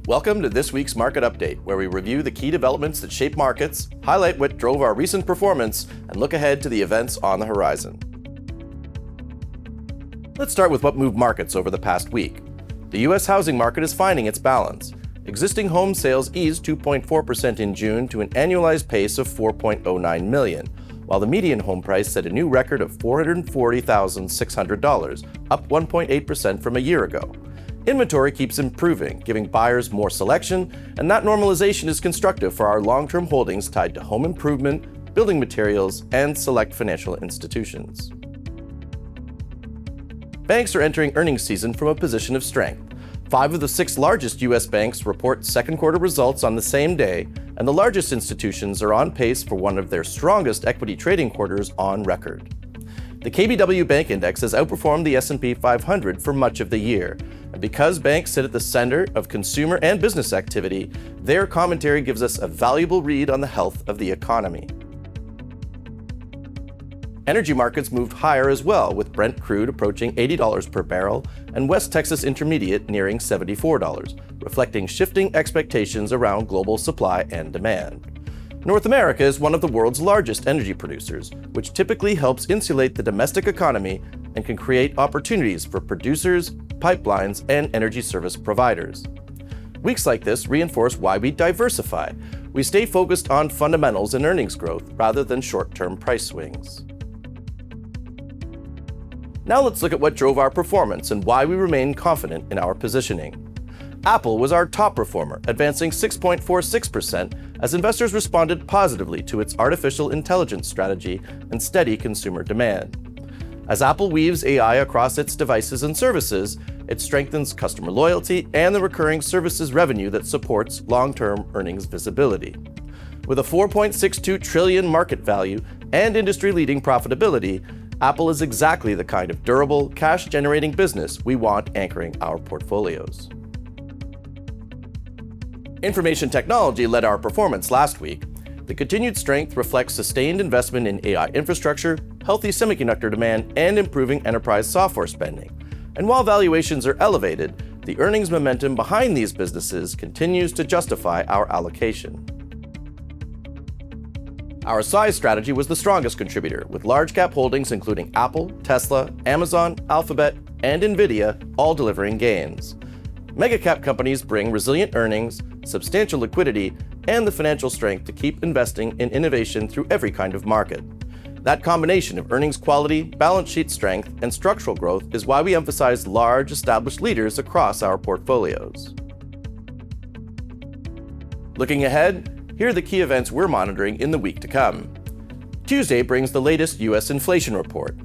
Welcome to this week's Market Update, where we review the key developments that shape markets, highlight what drove our recent performance, and look ahead to the events on the horizon. Let's start with what moved markets over the past week. The U.S. housing market is finding its balance. Existing home sales eased 2.4% in June to an annualized pace of 4.09 million, while the median home price set a new record of $440,600, up 1.8% from a year ago. Inventory keeps improving, giving buyers more selection, and that normalization is constructive for our long-term holdings tied to home improvement, building materials, and select financial institutions. Banks are entering earnings season from a position of strength. 5 of the 6 largest U.S. banks report second quarter results on the same day, and the largest institutions are on pace for one of their strongest equity trading quarters on record. The KBW Bank Index has outperformed the S&P 500 for much of the year, and because banks sit at the center of consumer and business activity, their commentary gives us a valuable read on the health of the economy. Energy markets moved higher as well, with Brent crude approaching $80 per barrel and West Texas Intermediate nearing $74, reflecting shifting expectations around global supply and demand. North America is one of the world's largest energy producers, which typically helps insulate the domestic economy and can create opportunities for producers, pipelines, and energy service providers. Weeks like this reinforce why we diversify. We stay focused on fundamentals and earnings growth rather than short-term price swings. Now let's look at what drove our performance and why we remain confident in our positioning. Apple was our top performer, advancing 6.46% as investors responded positively to its artificial intelligence strategy and steady consumer demand. As Apple weaves AI across its devices and services, it strengthens customer loyalty and the recurring services revenue that supports long-term earnings visibility. With a $4.62 trillion market value and industry-leading profitability, Apple is exactly the kind of durable, cash-generating business we want anchoring our portfolios. Information technology led our performance last week. The continued strength reflects sustained investment in AI infrastructure, healthy semiconductor demand, and improving enterprise software spending. And while valuations are elevated, the earnings momentum behind these businesses continues to justify our allocation. Our size strategy was the strongest contributor, with large-cap holdings including Apple, Tesla, Amazon, Alphabet, and Nvidia all delivering gains. Mega-cap companies bring resilient earnings, substantial liquidity, and the financial strength to keep investing in innovation through every kind of market. That combination of earnings quality, balance sheet strength, and structural growth is why we emphasize large, established leaders across our portfolios. Looking ahead, here are the key events we're monitoring in the week to come. Tuesday brings the latest U.S. inflation report.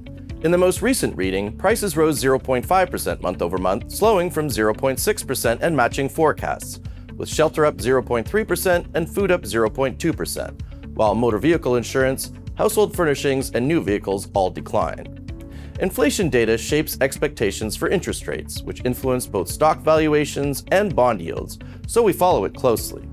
In the most recent reading, prices rose 0.5% month-over-month, slowing from 0.6% and matching forecasts, with shelter up 0.3% and food up 0.2%, while motor vehicle insurance, household furnishings, and new vehicles all declined. Inflation data shapes expectations for interest rates, which influence both stock valuations and bond yields, so we follow it closely.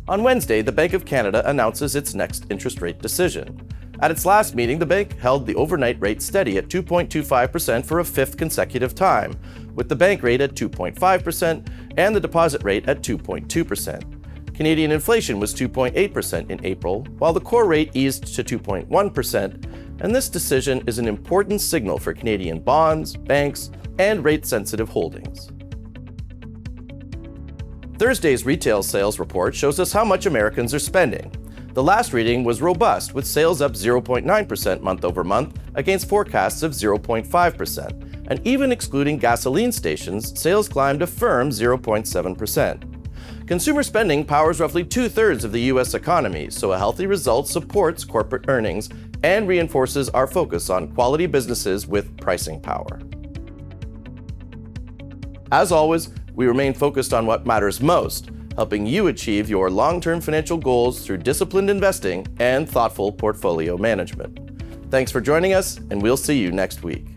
On Wednesday, the Bank of Canada announces its next interest rate decision. At its last meeting, the bank held the overnight rate steady at 2.25% for a 5th consecutive time, with the bank rate at 2.5% and the deposit rate at 2.2%. Canadian inflation was 2.8% in April, while the core rate eased to 2.1%, and this decision is an important signal for Canadian bonds, banks, and rate-sensitive holdings. Thursday's retail sales report shows us how much Americans are spending. The last reading was robust, with sales up 0.9% month-over-month against forecasts of 0.5%, and even excluding gasoline stations, sales climbed a firm 0.7%. Consumer spending powers roughly 2/3 of the U.S. economy, so a healthy result supports corporate earnings and reinforces our focus on quality businesses with pricing power. As always, we remain focused on what matters most, helping you achieve your long-term financial goals through disciplined investing and thoughtful portfolio management. Thanks for joining us, and we'll see you next week.